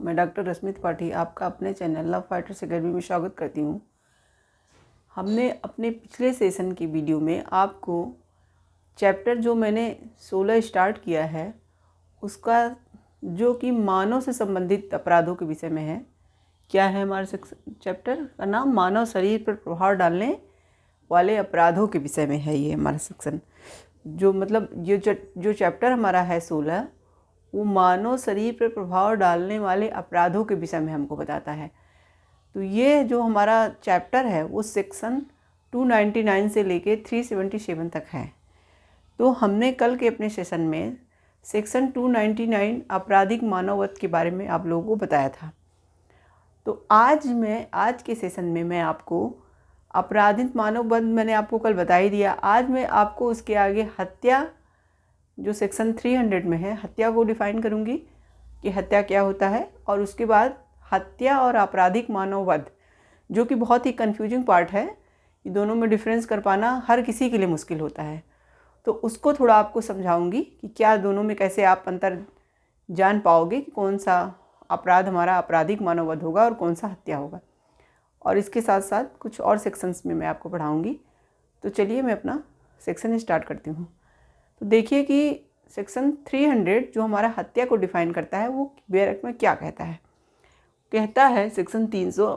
मैं डॉक्टर रश्मि त्रिपाठी आपका अपने चैनल लव फाइटर्स अकेडमी में स्वागत करती हूँ। हमने अपने पिछले सेशन की वीडियो में आपको चैप्टर जो मैंने 16 स्टार्ट किया है उसका जो कि मानव से संबंधित अपराधों के विषय में है। क्या है हमारे चैप्टर का नाम? मानव शरीर पर प्रभाव डालने वाले अपराधों के विषय में है ये हमारा सेक्शन। जो मतलब ये जो चैप्टर हमारा है 16 वो मानव शरीर पर प्रभाव डालने वाले अपराधों के विषय में हमको बताता है। तो ये जो हमारा चैप्टर है वो सेक्शन 299 से लेके 377 तक है। तो हमने कल के अपने सेशन में सेक्शन 299 आपराधिक मानववध के बारे में आप लोगों को बताया था। तो आज के सेशन में मैं आपको आपराधिक मानववध मैंने आपको कल बता ही दिया। आज मैं आपको उसके आगे हत्या जो सेक्शन 300 में है हत्या को डिफ़ाइन करूंगी कि हत्या क्या होता है, और उसके बाद हत्या और आपराधिक मानववध जो कि बहुत ही कंफ्यूजिंग पार्ट है। ये दोनों में डिफरेंस कर पाना हर किसी के लिए मुश्किल होता है। तो उसको थोड़ा आपको समझाऊंगी कि क्या दोनों में कैसे आप अंतर जान पाओगे कि कौन सा अपराध हमारा आपराधिक मानववध होगा और कौन सा हत्या होगा। और इसके साथ साथ कुछ और सेक्शंस में मैं आपको पढ़ाऊँगी। तो चलिए मैं अपना सेक्शन स्टार्ट करती हूँ। तो देखिए कि सेक्शन 300 जो हमारा हत्या को डिफ़ाइन करता है वो बैरक में क्या कहता है। कहता है सेक्शन 300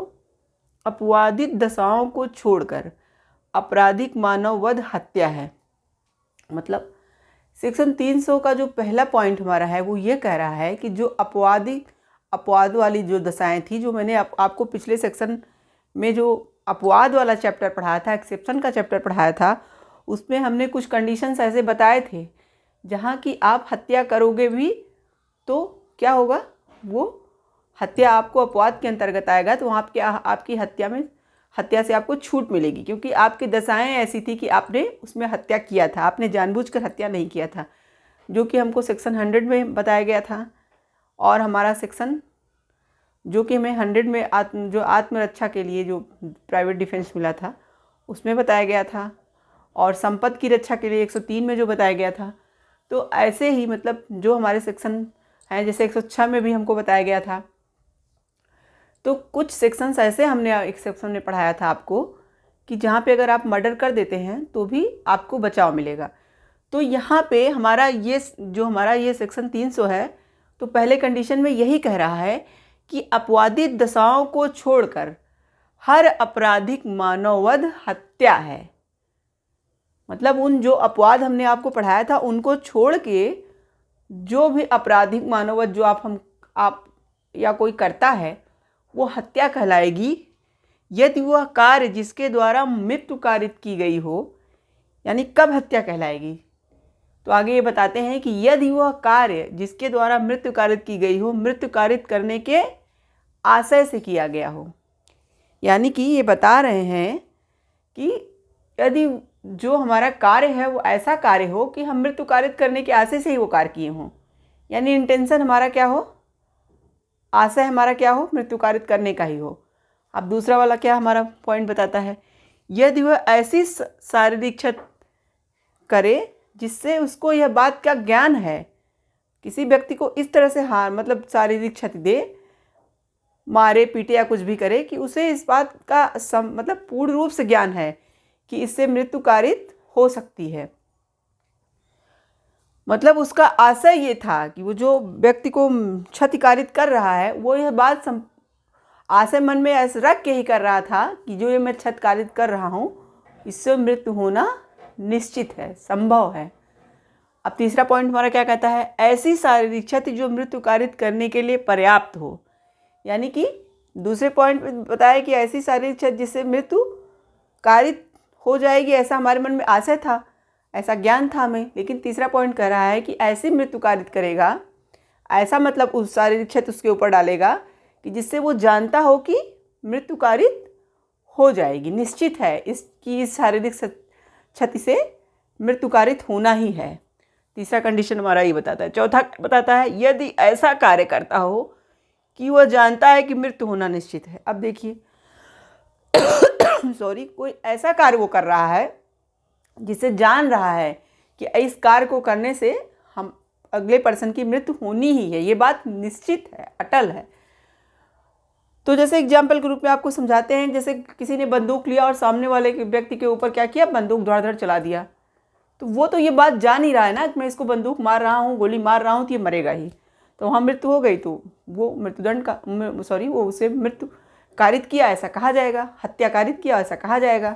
अपवादित दशाओं को छोड़कर आपराधिक मानववध हत्या है। मतलब सेक्शन 300 का जो पहला पॉइंट हमारा है वो ये कह रहा है कि जो अपवाद वाली जो दशाएं थी, जो मैंने आपको पिछले सेक्शन में जो अपवाद वाला चैप्टर पढ़ाया था, एक्सेप्शन का चैप्टर पढ़ाया था, उसमें हमने कुछ कंडीशंस ऐसे बताए थे जहाँ कि आप हत्या करोगे भी तो क्या होगा, वो हत्या आपको अपवाद के अंतर्गत आएगा। तो वहाँ आपकी हत्या से आपको छूट मिलेगी, क्योंकि आपकी दशाएं ऐसी थी कि आपने उसमें हत्या किया था, आपने जानबूझकर हत्या नहीं किया था, जो कि हमको सेक्शन 100 में बताया गया था। और हमारा सेक्शन जो कि हमें 100 में आत्मरक्षा के लिए जो प्राइवेट डिफेंस मिला था उसमें बताया गया था, और संपत्ति की रक्षा के लिए 103 में जो बताया गया था। तो ऐसे ही मतलब जो हमारे सेक्शन हैं, जैसे 106 में भी हमको बताया गया था। तो कुछ सेक्शंस ऐसे हमने एक सेक्शन में पढ़ाया था आपको कि जहाँ पे अगर आप मर्डर कर देते हैं तो भी आपको बचाव मिलेगा। तो यहाँ पे हमारा ये सेक्शन 300 है, तो पहले कंडीशन में यही कह रहा है कि अपवादित दशाओं को छोड़कर हर आपराधिक मानववध हत्या है। मतलब उन जो अपवाद हमने आपको पढ़ाया था उनको छोड़ के जो भी आपराधिक मानववध जो आप या कोई करता है वो हत्या कहलाएगी, यदि वह कार्य जिसके द्वारा मृत्यु कारित की गई हो। यानी कब हत्या कहलाएगी, तो आगे ये बताते हैं कि यदि वह कार्य जिसके द्वारा मृत्यु कारित की गई हो मृत्यु कारित करने के आशय से किया गया हो। यानी कि ये बता रहे हैं कि यदि जो हमारा कार्य है वो ऐसा कार्य हो कि हम मृत्यु कारित करने के आशय से ही वो कार्य किए हों। यानी इंटेंशन हमारा क्या हो, आशय हमारा क्या हो, मृत्यु कारित करने का ही हो। अब दूसरा वाला क्या हमारा पॉइंट बताता है, यदि वह ऐसी शारीरिक क्षति करे जिससे उसको यह बात का ज्ञान है, किसी व्यक्ति को इस तरह से मतलब शारीरिक क्षति दे, मारे पीटे या कुछ भी करे कि उसे इस बात का मतलब पूर्ण रूप से ज्ञान है कि इससे मृत्यु कारित हो सकती है। मतलब उसका आशय ये था कि वो जो व्यक्ति को क्षति कारित कर रहा है वो यह बात आशय मन में ऐसे रख के ही कर रहा था कि जो ये मैं क्षति कारित कर रहा हूँ इससे मृत्यु होना निश्चित है, संभव है। अब तीसरा पॉइंट हमारा क्या कहता है, ऐसी शारीरिक क्षति जो मृत्यु कारित करने के लिए पर्याप्त हो। यानी कि दूसरे पॉइंट में बताया कि ऐसी शारीरिक क्षति जिससे मृत्यु कारित हो जाएगी, ऐसा हमारे मन में आशय था, ऐसा ज्ञान था हमें। लेकिन तीसरा पॉइंट कह रहा है कि ऐसी मृत्यु कारित करेगा, ऐसा मतलब उस शारीरिक क्षति उसके ऊपर डालेगा कि जिससे वो जानता हो कि मृत्यु कारित हो जाएगी, निश्चित है इसकी इस शारीरिक क्षति से मृत्यु कारित होना ही है। तीसरा कंडीशन हमारा ये बताता है। चौथा बताता है यदि ऐसा कार्य करता हो कि वह जानता है कि मृत्यु होना निश्चित है। अब देखिए कोई ऐसा कार्य वो कर रहा है जिसे जान रहा है कि इस कार्य को करने से हम अगले पर्सन की मृत्यु होनी ही है, ये बात निश्चित है, अटल है। तो जैसे एग्जाम्पल के रूप में आपको समझाते हैं, जैसे किसी ने बंदूक लिया और सामने वाले व्यक्ति के ऊपर क्या किया, बंदूक धड़ चला दिया, तो वो तो ये बात जान ही रहा है ना कि मैं इसको बंदूक मार रहा हूँ, गोली मार रहा हूँ, तो ये मरेगा ही, तो वहाँ मृत्यु हो गई, तो वो मृत्युदंड का वो उसे मृत्यु कारित किया ऐसा कहा जाएगा, हत्या कारित किया ऐसा कहा जाएगा।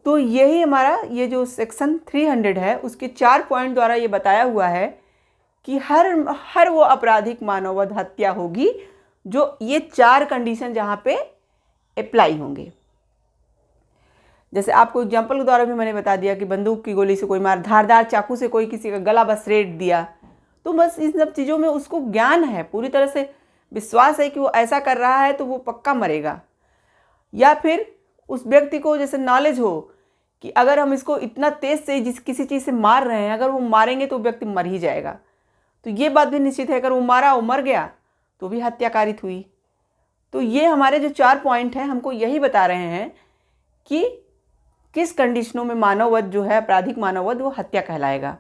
तो यही हमारा ये जो सेक्शन 300 है उसके 4 पॉइंट द्वारा ये बताया हुआ है कि हर वो आपराधिक मानववध हत्या होगी जो ये 4 कंडीशन जहाँ पे अप्लाई होंगे। जैसे आपको एग्जाम्पल के द्वारा भी मैंने बता दिया कि बंदूक की गोली से कोई मार, धारदार चाकू से कोई किसी का गला बस रेट दिया, तो बस इन सब चीज़ों में उसको ज्ञान है, पूरी तरह से विश्वास है कि वो ऐसा कर रहा है तो वो पक्का मरेगा। या फिर उस व्यक्ति को जैसे नॉलेज हो कि अगर हम इसको इतना तेज से किसी चीज़ से मार रहे हैं, अगर वो मारेंगे तो व्यक्ति मर ही जाएगा, तो ये बात भी निश्चित है अगर वो मारा, वो मर गया तो भी हत्या कारित हुई। तो ये हमारे जो 4 पॉइंट हैं हमको यही बता रहे हैं कि किस कंडीशनों में मानववध जो है, आपराधिक मानववध, वो हत्या कहलाएगा।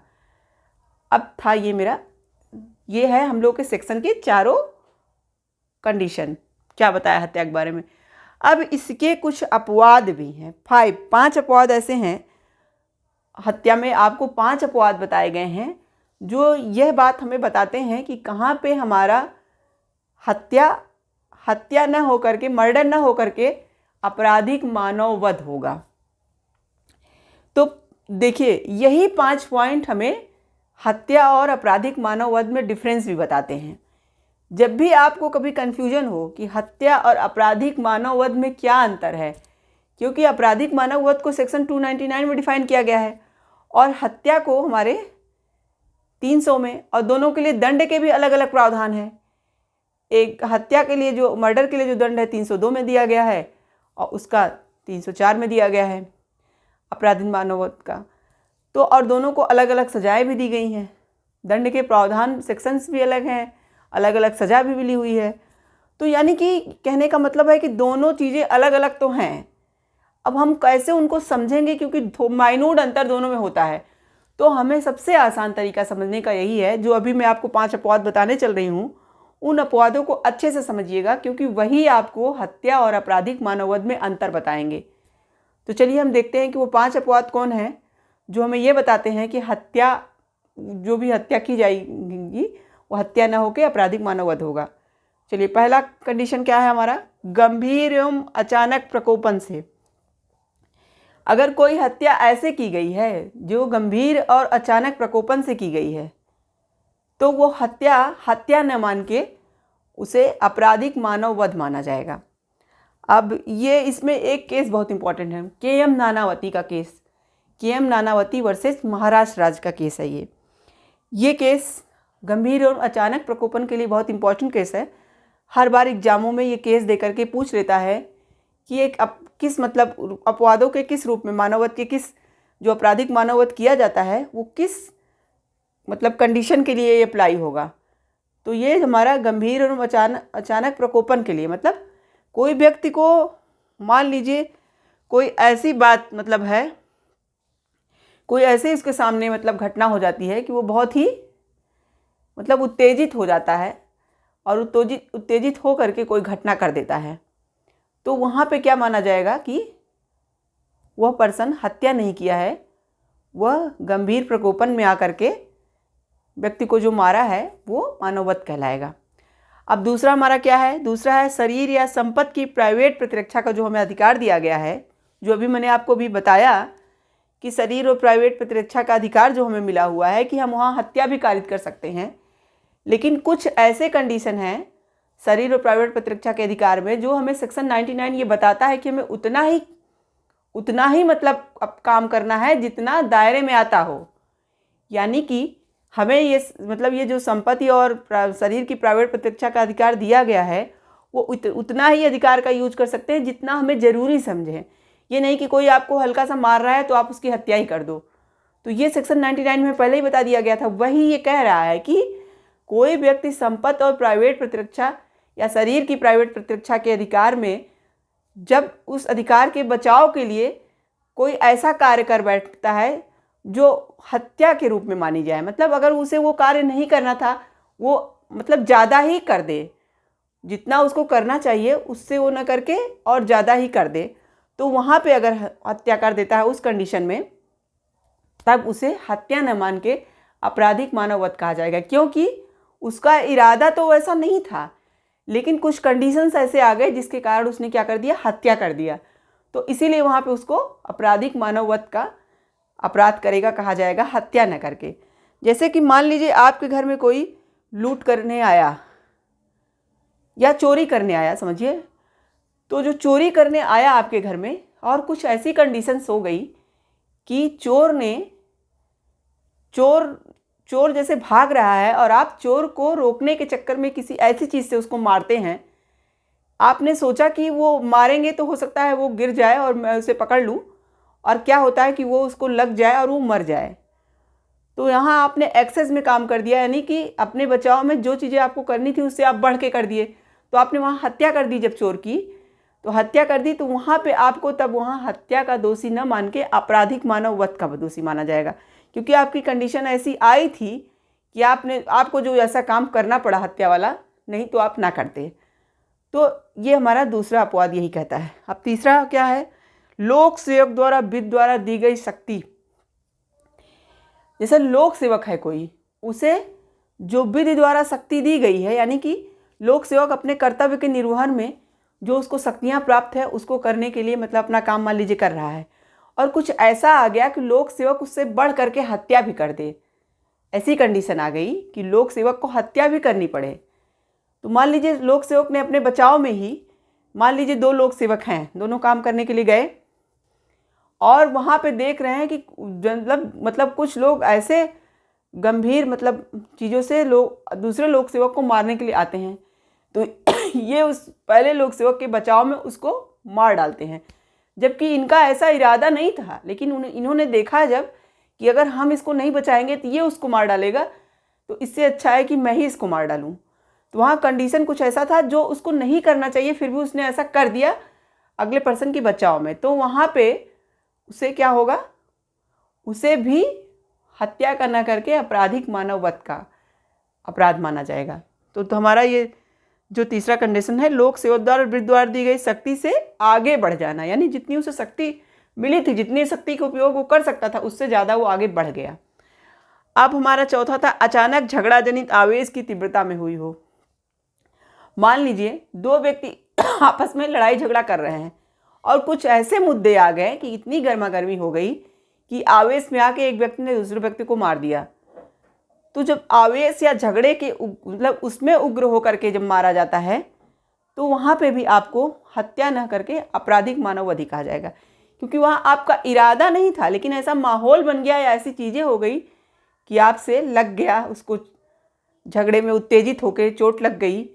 अब था ये है हम लोग के सेक्शन के चारों कंडीशन, क्या बताया हत्या के बारे में। अब इसके कुछ अपवाद भी हैं, 5 अपवाद ऐसे हैं हत्या में, आपको 5 अपवाद बताए गए हैं जो यह बात हमें बताते हैं कि कहाँ पे हमारा हत्या न हो करके, मर्डर न हो करके आपराधिक मानववध होगा। तो देखिए यही 5 पॉइंट हमें हत्या और आपराधिक मानववध में डिफरेंस भी बताते हैं। जब भी आपको कभी कन्फ्यूजन हो कि हत्या और आपराधिक मानववध में क्या अंतर है, क्योंकि आपराधिक मानववध को सेक्शन 299 में डिफाइन किया गया है और हत्या को हमारे 300 में, और दोनों के लिए दंड के भी अलग अलग प्रावधान हैं। एक हत्या के लिए जो, मर्डर के लिए जो दंड है 302 में दिया गया है और उसका 304 में दिया गया है आपराधिक मानववध का। तो और दोनों को अलग अलग सजाएं भी दी गई हैं, दंड के प्रावधान सेक्शंस भी अलग हैं, अलग अलग सजा भी मिली हुई है। तो यानी कि कहने का मतलब है कि दोनों चीज़ें अलग अलग तो हैं, अब हम कैसे उनको समझेंगे, क्योंकि माइन्यूट अंतर दोनों में होता है। तो हमें सबसे आसान तरीका समझने का यही है, जो अभी मैं आपको 5 अपवाद बताने चल रही हूँ, उन अपवादों को अच्छे से समझिएगा, क्योंकि वही आपको हत्या और आपराधिक मानववध में अंतर बताएंगे। तो चलिए हम देखते हैं कि वो 5 अपवाद कौन हैं जो हमें ये बताते हैं कि जो भी हत्या की जाएगी वो हत्या न होकर आपराधिक मानववध होगा। चलिए पहला कंडीशन क्या है हमारा, गंभीर एवं अचानक प्रकोपन से। अगर कोई हत्या ऐसे की गई है जो गंभीर और अचानक प्रकोपन से की गई है, तो वो हत्या न मान के उसे आपराधिक मानववध माना जाएगा। अब ये इसमें एक केस बहुत इंपॉर्टेंट है, के.एम. नानावती का case, KM. Nanavati versus Maharashtra राज्य का केस है ये केस गंभीर और अचानक प्रकोपन के लिए बहुत इंपॉर्टेंट केस है। हर बार एग्जामों में ये केस दे करके पूछ लेता है कि किस मतलब अपवादों के किस रूप में, मानववध के किस, जो आपराधिक मानववध किया जाता है वो किस मतलब कंडीशन के लिए ये अप्लाई होगा। तो ये हमारा गंभीर और अचानक प्रकोपन के लिए, मतलब कोई व्यक्ति को मान लीजिए कोई ऐसी बात मतलब है, कोई ऐसे इसके सामने मतलब घटना हो जाती है कि वो बहुत ही मतलब उत्तेजित हो जाता है और उत्तेजित हो करके कोई घटना कर देता है, तो वहाँ पे क्या माना जाएगा कि वह पर्सन हत्या नहीं किया है, वह गंभीर प्रकोपन में आकर के व्यक्ति को जो मारा है वो मानववध कहलाएगा। अब दूसरा हमारा क्या है, दूसरा है शरीर या संपत्ति की प्राइवेट प्रतिरक्षा का जो हमें अधिकार दिया गया है, जो अभी मैंने आपको भी बताया कि शरीर और प्राइवेट प्रतिरक्षा का अधिकार जो हमें मिला हुआ है कि हम वहाँ हत्या भी कारित कर सकते हैं। लेकिन कुछ ऐसे कंडीशन हैं शरीर और प्राइवेट प्रतिरक्षा के अधिकार में जो हमें सेक्शन 99 ये बताता है कि हमें उतना ही मतलब अब काम करना है जितना दायरे में आता हो। यानी कि हमें ये मतलब ये जो संपत्ति और शरीर की प्राइवेट प्रतिरक्षा का अधिकार दिया गया है वो उतना ही अधिकार का यूज कर सकते हैं जितना हमें ज़रूरी समझें। ये नहीं कि कोई आपको हल्का सा मार रहा है तो आप उसकी हत्या ही कर दो। तो ये सेक्शन 99 में पहले ही बता दिया गया था। वही ये कह रहा है कि कोई व्यक्ति संपत्ति और प्राइवेट प्रतिरक्षा या शरीर की प्राइवेट प्रतिरक्षा के अधिकार में जब उस अधिकार के बचाव के लिए कोई ऐसा कार्य कर बैठता है जो हत्या के रूप में मानी जाए, मतलब अगर उसे वो कार्य नहीं करना था वो मतलब ज़्यादा ही कर दे, जितना उसको करना चाहिए उससे वो न करके और ज़्यादा ही कर दे, तो वहाँ पे अगर हत्या कर देता है उस कंडीशन में, तब उसे हत्या न मान के आपराधिक मानववध कहा जाएगा, क्योंकि उसका इरादा तो वैसा नहीं था, लेकिन कुछ कंडीशंस ऐसे आ गए जिसके कारण उसने क्या कर दिया, हत्या कर दिया। तो इसीलिए वहाँ पे उसको आपराधिक मानववध का अपराध करेगा कहा जाएगा, हत्या न करके। जैसे कि मान लीजिए आपके घर में कोई लूट करने आया या चोरी करने आया, समझिए, तो जो चोरी करने आया आपके घर में और कुछ ऐसी कंडीशंस हो गई कि चोर जैसे भाग रहा है और आप चोर को रोकने के चक्कर में किसी ऐसी चीज़ से उसको मारते हैं। आपने सोचा कि वो मारेंगे तो हो सकता है वो गिर जाए और मैं उसे पकड़ लूँ, और क्या होता है कि वो उसको लग जाए और वो मर जाए। तो यहाँ आपने एक्सेस में काम कर दिया, यानी कि अपने बचाव में जो चीज़ें आपको करनी थी उससे आप बढ़ के कर दिए। तो आपने वहाँ हत्या कर दी, जब चोर की तो हत्या कर दी, तो वहाँ पे आपको तब वहाँ हत्या का दोषी न मान के आपराधिक मानववध का दोषी माना जाएगा, क्योंकि आपकी कंडीशन ऐसी आई थी कि आपको जो ऐसा काम करना पड़ा हत्या वाला, नहीं तो आप ना करते। तो ये हमारा दूसरा अपवाद यही कहता है। अब तीसरा क्या है, लोक सेवक द्वारा विधि द्वारा दी गई शक्ति। जैसे लोक सेवक है कोई, उसे जो विधि द्वारा शक्ति दी गई है, यानी कि लोक सेवक अपने कर्तव्य के निर्वहन में जो उसको शक्तियाँ प्राप्त है उसको करने के लिए, मतलब अपना काम मान लीजिए कर रहा है, और कुछ ऐसा आ गया कि लोक सेवक उससे बढ़ करके हत्या भी कर दे। ऐसी कंडीशन आ गई कि लोक सेवक को हत्या भी करनी पड़े। तो मान लीजिए लोक सेवक ने अपने बचाव में ही, मान लीजिए 2 लोक सेवक हैं, दोनों काम करने के लिए गए और वहाँ पे देख रहे हैं कि मतलब कुछ लोग ऐसे गंभीर चीज़ों से लोग दूसरे लोक सेवक को मारने के लिए आते हैं। तो ये उस पहले लोक सेवक के बचाव में उसको मार डालते हैं, जबकि इनका ऐसा इरादा नहीं था, लेकिन इन्होंने देखा जब कि अगर हम इसको नहीं बचाएंगे तो ये उसको मार डालेगा, तो इससे अच्छा है कि मैं ही इसको मार डालूं। तो वहाँ कंडीशन कुछ ऐसा था जो उसको नहीं करना चाहिए, फिर भी उसने ऐसा कर दिया अगले पर्सन के बचाव में। तो वहाँ पे उसे क्या होगा, उसे भी हत्या करना करके आपराधिक मानववध का अपराध माना जाएगा। तो हमारा ये जो तीसरा कंडीशन है, लोक सेवक द्वारा विधि द्वारा दी गई शक्ति से आगे बढ़ जाना, यानी जितनी उसे शक्ति मिली थी, जितनी शक्ति का उपयोग वो कर सकता था, उससे ज़्यादा वो आगे बढ़ गया। अब हमारा चौथा था, अचानक झगड़ा जनित आवेश की तीव्रता में हुई हो। मान लीजिए 2 व्यक्ति आपस में लड़ाई झगड़ा कर रहे हैं और कुछ ऐसे मुद्दे आ गए कि इतनी गर्मागर्मी हो गई कि आवेश में आके एक व्यक्ति ने दूसरे व्यक्ति को मार दिया। तो जब आवेश या झगड़े के उसमें उग्र होकर के जब मारा जाता है, तो वहाँ पे भी आपको हत्या न करके आपराधिक मानववध कहा जाएगा, क्योंकि वहाँ आपका इरादा नहीं था, लेकिन ऐसा माहौल बन गया या ऐसी चीज़ें हो गई कि आपसे लग गया, उसको झगड़े में उत्तेजित होकर चोट लग गई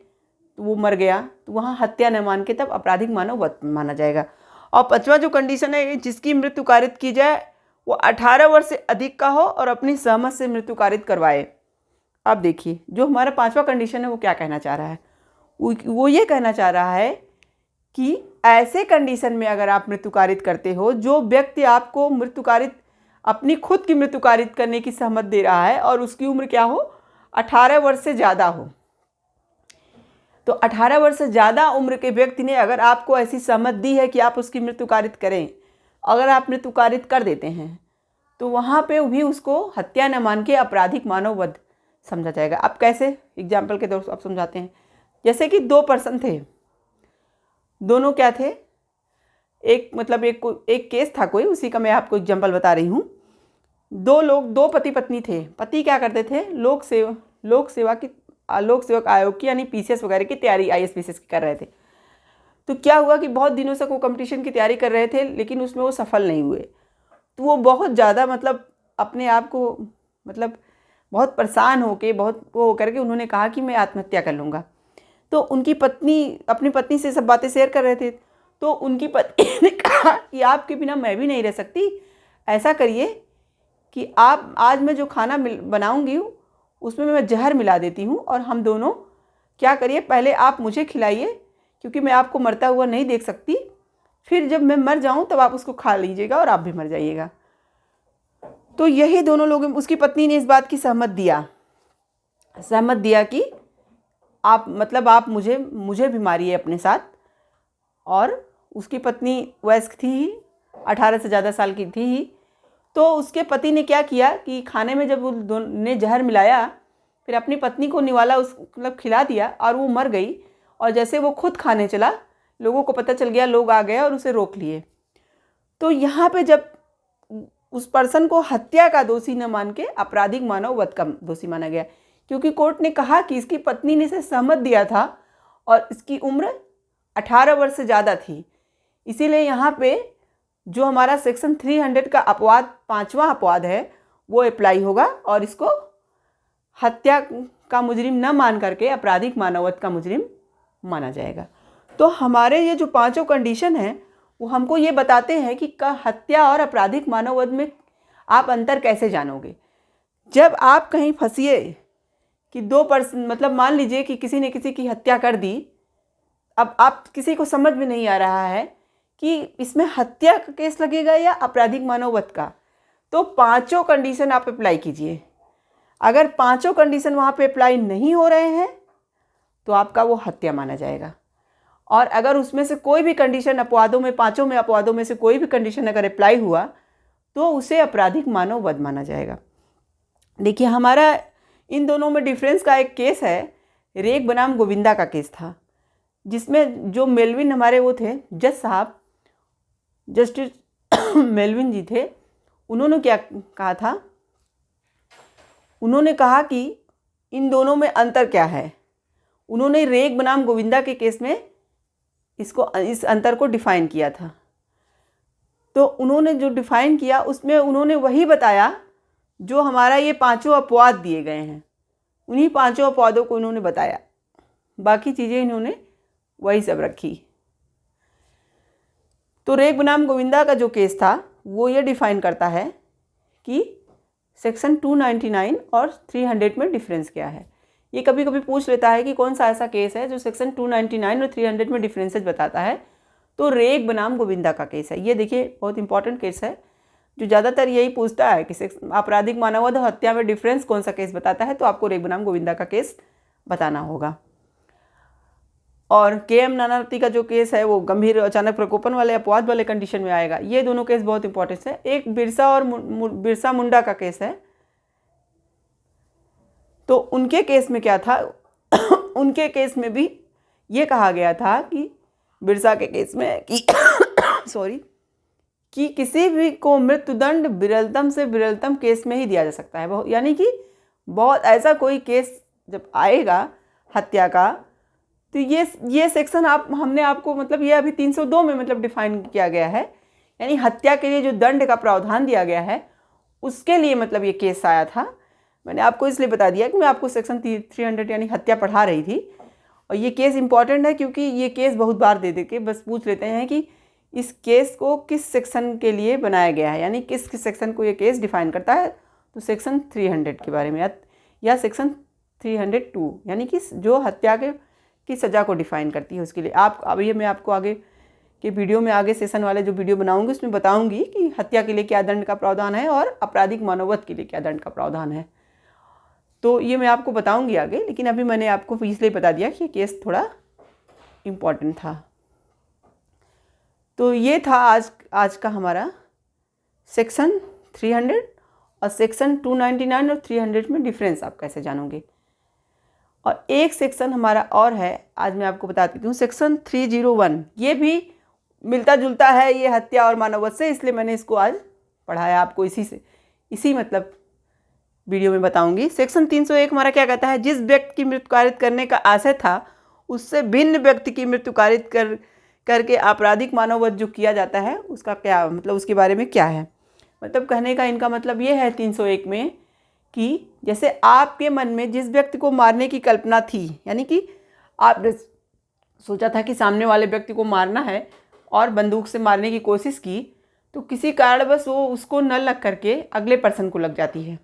तो वो मर गया, तो वहाँ हत्या न मान के तब आपराधिक मानववध माना जाएगा। और 5वां जो कंडीशन है, जिसकी मृत्यु कारित की जाए वो 18 वर्ष से अधिक का हो और अपनी सहमत से मृत्यु कारित करवाए। अब देखिए जो हमारा 5वां कंडीशन है वो क्या कहना चाह रहा है, वो ये कहना चाह रहा है कि ऐसे कंडीशन में अगर आप मृत्यु कारित करते हो, जो व्यक्ति आपको मृत्यु कारित अपनी खुद की मृत्यु कारित करने की सहमत दे रहा है और उसकी उम्र क्या हो, 18 वर्ष से ज़्यादा हो, तो 18 वर्ष से ज़्यादा उम्र के व्यक्ति ने अगर आपको ऐसी सहमत दी है कि आप उसकी मृत्यु कारित करें, अगर आप मृत्यु कारित कर देते हैं, तो वहाँ पे भी उसको हत्या न मान के आपराधिक मानववध समझा जाएगा। अब कैसे, एग्जाम्पल के तौर पर आप समझाते हैं। जैसे कि 2 पर्सन थे, दोनों क्या थे, एक केस था कोई, उसी का मैं आपको एग्जाम्पल बता रही हूँ। 2 पति पत्नी थे। पति क्या करते थे, लोक सेवक आयोग की यानी पीसीएस वगैरह की तैयारी, आईएएस की कर रहे थे। तो क्या हुआ कि बहुत दिनों से वो कंपटीशन की तैयारी कर रहे थे, लेकिन उसमें वो सफल नहीं हुए। तो वो बहुत ज़्यादा अपने आप को बहुत परेशान होके, बहुत वो होकर के उन्होंने कहा कि मैं आत्महत्या कर लूँगा। तो उनकी पत्नी अपनी पत्नी से सब बातें शेयर कर रहे थे। तो उनकी पत्नी ने कहा कि आपके बिना मैं भी नहीं रह सकती, ऐसा करिए कि आप आज मैं जो खाना बनाऊँगी उसमें मैं जहर मिला देती हूँ, और हम दोनों क्या करिए, पहले आप मुझे खिलाइए क्योंकि मैं आपको मरता हुआ नहीं देख सकती, फिर जब मैं मर जाऊँ तब आप उसको खा लीजिएगा और आप भी मर जाइएगा। तो यही दोनों लोग, उसकी पत्नी ने इस बात की सहमत दिया कि आप मुझे भी मारिए अपने साथ। और उसकी पत्नी वयस्क थी ही, 18 से ज़्यादा साल की थी ही। तो उसके पति ने क्या किया कि खाने में जब वो ने जहर मिलाया, फिर अपनी पत्नी को निवाला, मतलब खिला दिया, और वो मर गई। और जैसे वो खुद खाने चला, लोगों को पता चल गया, लोग आ गए और उसे रोक लिए। तो यहाँ पे जब उस पर्सन को हत्या का दोषी न मान के आपराधिक मानव वध का दोषी माना गया, क्योंकि कोर्ट ने कहा कि इसकी पत्नी ने इसे सहमत दिया था और इसकी उम्र 18 वर्ष से ज़्यादा थी। इसीलिए यहाँ पे जो हमारा सेक्शन 300 का अपवाद, 5वां अपवाद है, वो अप्लाई होगा और इसको हत्या का मुजरिम न मान करके आपराधिक मानव वध का मुजरिम माना जाएगा। तो हमारे ये जो 5 कंडीशन हैं वो हमको ये बताते हैं कि हत्या और आपराधिक मानव वध में आप अंतर कैसे जानोगे। जब आप कहीं फंसिए कि 2 पर्सन, मतलब मान लीजिए कि किसी ने किसी की हत्या कर दी, अब आप किसी को समझ में नहीं आ रहा है कि इसमें हत्या का केस लगेगा या आपराधिक मानव वध का, तो 5 कंडीशन आप अप्लाई कीजिए। अगर 5 कंडीशन वहाँ पे अप्लाई नहीं हो रहे हैं तो आपका वो हत्या माना जाएगा। और अगर उसमें से कोई भी कंडीशन अपवादों में, 5 में अपवादों में से कोई भी कंडीशन अगर अप्लाई हुआ तो उसे आपराधिक मानव वध माना जाएगा। देखिए, हमारा इन दोनों में डिफरेंस का एक केस है, रेग बनाम गोविंदा का केस था, जिसमें जो मेलविन हमारे वो थे जज साहब, जस्टिस मेलविन जी थे, उन्होंने क्या कहा था, उन्होंने कहा कि इन दोनों में अंतर क्या है। उन्होंने रेग बनाम गोविंदा के केस में इस अंतर को डिफाइन किया था। तो उन्होंने जो डिफाइन किया उसमें उन्होंने वही बताया जो हमारा ये 5 अपवाद दिए गए हैं, उन्हीं 5 अपवादों को इन्होंने बताया, बाकी चीज़ें इन्होंने वही सब रखी। तो रेग बनाम गोविंदा का जो केस था वो ये डिफाइन करता है कि सेक्शन 299 और 300 में डिफरेंस क्या है। ये कभी कभी पूछ लेता है कि कौन सा ऐसा केस है जो सेक्शन 299 और 300 में डिफरेंसेस बताता है। तो रेग बनाम गोविंदा का केस है। ये देखिए, बहुत इंपॉर्टेंट केस है, जो ज़्यादातर यही पूछता है कि आपराधिक मानव वध और हत्या में डिफरेंस कौन सा केस बताता है, तो आपको रेग बनाम गोविंदा का केस बताना होगा। और के.एम. नानावती का जो केस है वो गंभीर अचानक प्रकोपन वाले अपवाद वाले कंडीशन में आएगा। ये दोनों केस बहुत इंपॉर्टेंट है। एक बिरसा मुंडा का केस है। तो उनके केस में क्या था उनके केस में भी ये कहा गया था कि बिरसा के केस में कि कि किसी भी को मृत्युदंड विरलतम से विरलतम केस में ही दिया जा सकता है। यानी कि बहुत ऐसा कोई केस जब आएगा हत्या का, तो ये सेक्शन हमने आपको, मतलब ये अभी 302 में मतलब डिफाइन किया गया है, यानी हत्या के लिए जो दंड का प्रावधान दिया गया है उसके लिए मतलब ये केस आया था। मैंने आपको इसलिए बता दिया कि मैं आपको सेक्शन 300 यानी हत्या पढ़ा रही थी। और ये केस इंपॉर्टेंट है क्योंकि ये केस बहुत बार दे के बस पूछ लेते हैं कि इस केस को किस सेक्शन के लिए बनाया गया है, यानी किस सेक्शन को ये केस डिफाइन करता है। तो सेक्शन 300 के बारे में या सेक्शन 302 यानी कि जो हत्या की सज़ा को डिफाइन करती है उसके लिए। अभी मैं आपको आगे के वीडियो में, आगे सेशन वाले जो वीडियो बनाऊंगी उसमें बताऊंगी कि हत्या के लिए क्या दंड का प्रावधान है और आपराधिक मानव वध के लिए क्या दंड का प्रावधान है। तो ये मैं आपको बताऊंगी आगे, लेकिन अभी मैंने आपको इसलिए बता दिया कि केस थोड़ा इम्पॉर्टेंट था। तो ये था आज का हमारा सेक्शन 300 और सेक्शन 299 और 300 में डिफरेंस आप कैसे जानोगे। और एक सेक्शन हमारा और है, आज मैं आपको बता देती हूँ, सेक्शन 301। ये भी मिलता जुलता है ये हत्या और मानव वध से, इसलिए मैंने इसको आज पढ़ाया आपको इसी मतलब वीडियो में बताऊंगी। सेक्शन 301 हमारा क्या कहता है, जिस व्यक्ति की मृत्यु कारित करने का आशय था उससे भिन्न व्यक्ति की मृत्यु कारित करके आपराधिक मानव वध जो किया जाता है उसका क्या मतलब, उसके बारे में क्या है। मतलब कहने का इनका मतलब ये है 301 में कि जैसे आपके मन में जिस व्यक्ति को मारने की कल्पना थी, यानी कि आपने सोचा था कि सामने वाले व्यक्ति को मारना है और बंदूक से मारने की कोशिश की, तो किसी कारणवश वो उसको न लग करके अगले पर्सन को लग जाती है।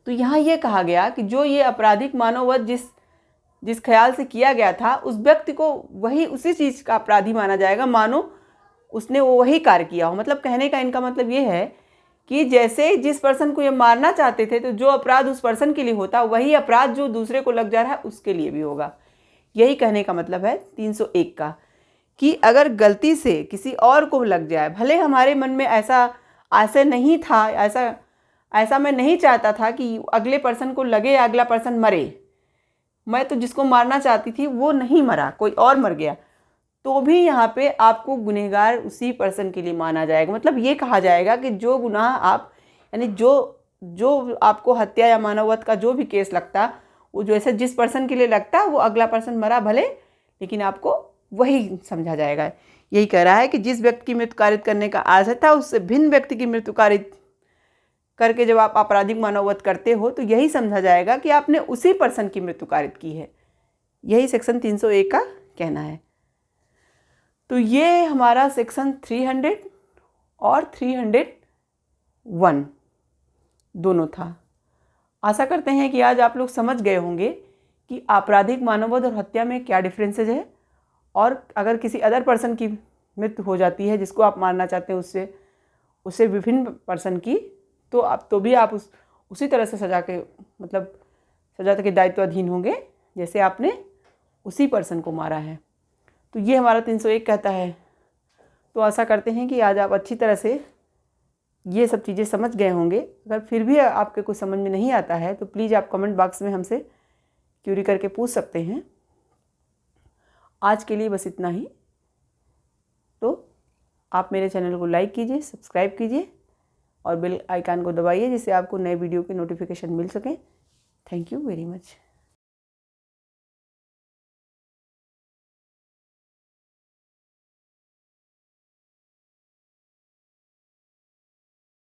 तो यहाँ ये कहा गया कि जो ये आपराधिक मानव वध जिस ख्याल से किया गया था उस व्यक्ति को उसी चीज़ का अपराधी माना जाएगा, मानो उसने वो वही कार्य किया हो। मतलब कहने का इनका मतलब ये है कि जैसे जिस पर्सन को ये मारना चाहते थे, तो जो अपराध उस पर्सन के लिए होता वही अपराध जो दूसरे को लग जा रहा है उसके लिए भी होगा। यही कहने का मतलब है 301 का, कि अगर गलती से किसी और को लग जाए, भले हमारे मन में ऐसा नहीं था, ऐसा मैं नहीं चाहता था कि अगले पर्सन को लगे या अगला पर्सन मरे, मैं तो जिसको मारना चाहती थी वो नहीं मरा, कोई और मर गया, तो भी यहाँ पे आपको गुनहगार उसी पर्सन के लिए माना जाएगा। मतलब ये कहा जाएगा कि जो गुनाह आप, यानी जो आपको हत्या या मानववध का जो भी केस लगता, वो जैसे जिस पर्सन के लिए लगता वो अगला पर्सन मरा भले, लेकिन आपको वही समझा जाएगा। यही कह रहा है कि जिस व्यक्ति की मृत्यु कारित करने का आशय था उससे भिन्न व्यक्ति की मृत्यु कारित करके जब आप आपराधिक मानववध करते हो तो यही समझा जाएगा कि आपने उसी पर्सन की मृत्यु कारित की है। यही सेक्शन 301 का कहना है। तो ये हमारा सेक्शन 300 और 301 दोनों था। आशा करते हैं कि आज आप लोग समझ गए होंगे कि आपराधिक मानववध और हत्या में क्या डिफरेंसेज है, और अगर किसी अदर पर्सन की मृत्यु हो जाती है जिसको आप मारना चाहते हैं उससे विभिन्न पर्सन की, तो भी आप उसी तरह से सजा के दायित्वाधीन होंगे जैसे आपने उसी पर्सन को मारा है। तो ये हमारा 301 कहता है। तो आशा करते हैं कि आज आप अच्छी तरह से ये सब चीज़ें समझ गए होंगे। अगर फिर भी आपके कुछ समझ में नहीं आता है तो प्लीज़ आप कमेंट बॉक्स में हमसे क्यूरी करके पूछ सकते हैं। आज के लिए बस इतना ही। तो आप मेरे चैनल को लाइक कीजिए, सब्सक्राइब कीजिए और बेल आइकन को दबाइए जिससे आपको नए वीडियो के नोटिफिकेशन मिल सकें। Thank you very much.